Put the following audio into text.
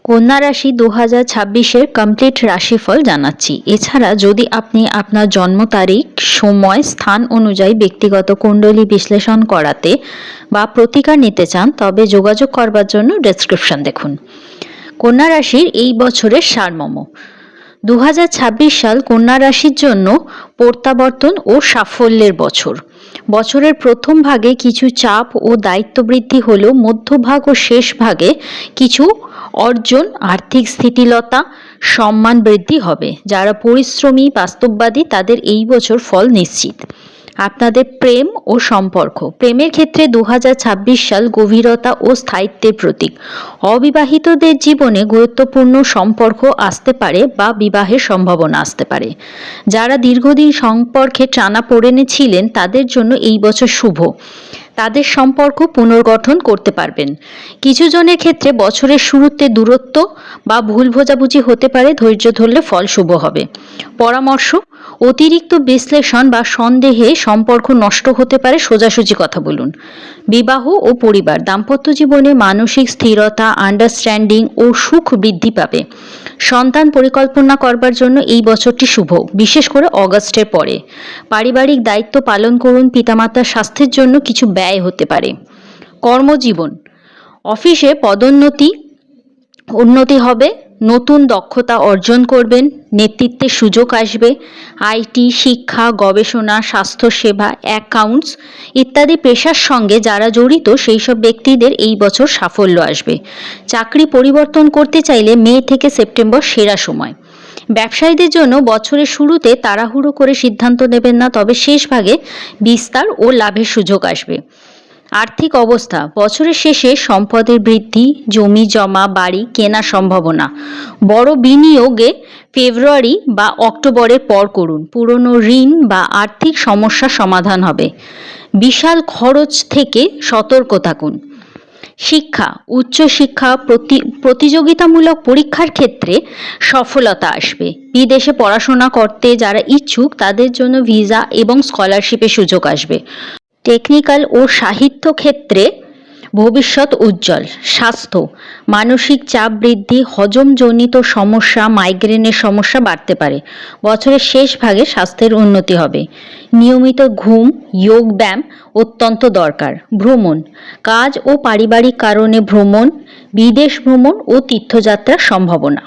কন্যা রাশি 2026-এর কমপ্লিট রাশিফল জানাচ্ছি। এছাড়া যদি আপনি আপনার জন্ম তারিখ, সময়, স্থান অনুযায়ী ব্যক্তিগত কুণ্ডলী বিশ্লেষণ করাতে বা প্রতিকার নিতে চান তবে যোগাযোগ করবার জন্য ডেসক্রিপশন দেখুন। কন্যা রাশির এই বছরের সারমর্ম। 2026 সাল কন্যা রাশির জন্য প্রত্যাবর্তন ও সাফল্যের বছর। বছরের প্রথম ভাগে কিছু চাপ ও দায়িত্ব বৃদ্ধি হলেও মধ্যভাগ ও শেষ ভাগে কিছু অর্জন, আর্থিক স্থিতিলতা, সম্মান বৃদ্ধি হবে। যারা পরিশ্রমী, বাস্তববাদী তাদের এই বছর ফল নিশ্চিত। আপনাদের প্রেম ও সম্পর্ক। প্রেমের ক্ষেত্রে 2026 সাল গভীরতা ও স্থায়িত্বের প্রতীক। অবিবাহিতদের জীবনে গুরুত্বপূর্ণ সম্পর্ক আসতে পারে বা বিবাহের সম্ভাবনা আসতে পারে। যারা দীর্ঘদিন সম্পর্কে টানাপোড়েনে ছিলেন তাদের জন্য এই বছর শুভ। তাদের সম্পর্ক পুনর্গঠন করতে পারবেন। কিছু জনের ক্ষেত্রে বছরের শুরুতে দূরত্ব বা ভুল বোঝাবুঝি হতে পারে, ধৈর্য ধরলে ফল শুভ হবে। পরামর্শ: অতিরিক্ত বিশ্লেষণ বা সন্দেহে সম্পর্ক নষ্ট হতে পারে, সোজাসুজি কথা বলুন। বিবাহ ও পরিবার। দাম্পত্য জীবনে মানসিক স্থিরতা, আন্ডারস্ট্যান্ডিং ও সুখ বৃদ্ধি পাবে। সন্তান পরিকল্পনা করবার জন্য এই বছরটি শুভ, বিশেষ করে অগাস্টের পরে। পারিবারিক দায়িত্ব পালন করুন। পিতামাতার স্বাস্থ্যের জন্য কিছু ব্যয় হতে পারে। কর্মজীবন। অফিসে উন্নতি হবে, নতুন দক্ষতা অর্জন করবেন, নেতৃত্বের সুযোগ আসবে। আইটি, শিক্ষা, গবেষণা, স্বাস্থ্যসেবা, অ্যাকাউন্টস ইত্যাদি পেশার সঙ্গে যারা জড়িত সেই সব ব্যক্তিদের এই বছর সাফল্য আসবে। চাকরি পরিবর্তন করতে চাইলে মে থেকে সেপ্টেম্বর সেরা সময়। ব্যবসায়ীদের জন্য বছরের শুরুতে তাড়াহুড়ো করে সিদ্ধান্ত নেবেন না, তবে শেষ ভাগে বিস্তার ও লাভের সুযোগ আসবে। আর্থিক অবস্থা। বছরের শেষে সম্পদের বৃদ্ধি, জমি জমা, বাড়ি কেনার সম্ভাবনা। বড় বিনিয়োগে ফেব্রুয়ারি বা অক্টোবরের পর করুন। পুরনো ঋণ বা আর্থিক সমস্যার সমাধান হবে। বিশাল খরচ থেকে সতর্ক থাকুন। শিক্ষা। উচ্চশিক্ষা, প্রতিযোগিতামূলক পরীক্ষার ক্ষেত্রে সফলতা আসবে। বিদেশে পড়াশোনা করতে যারা ইচ্ছুক তাদের জন্য ভিসা এবং স্কলারশিপের সুযোগ আসবে। টেকনিক্যাল ও সাহিত্য ক্ষেত্রে ভবিষ্যৎ উজ্জ্বল। স্বাস্থ্য। মানসিক চাপ বৃদ্ধি, হজমজনিত সমস্যা, মাইগ্রেনের সমস্যা বাড়তে পারে। বছরের শেষ ভাগে স্বাস্থ্যের উন্নতি হবে। নিয়মিত ঘুম, যোগ ব্যায়াম অত্যন্ত দরকার। ভ্রমণ। কাজ ও পারিবারিক কারণে ভ্রমণ, বিদেশ ভ্রমণ ও তীর্থযাত্রার সম্ভাবনা।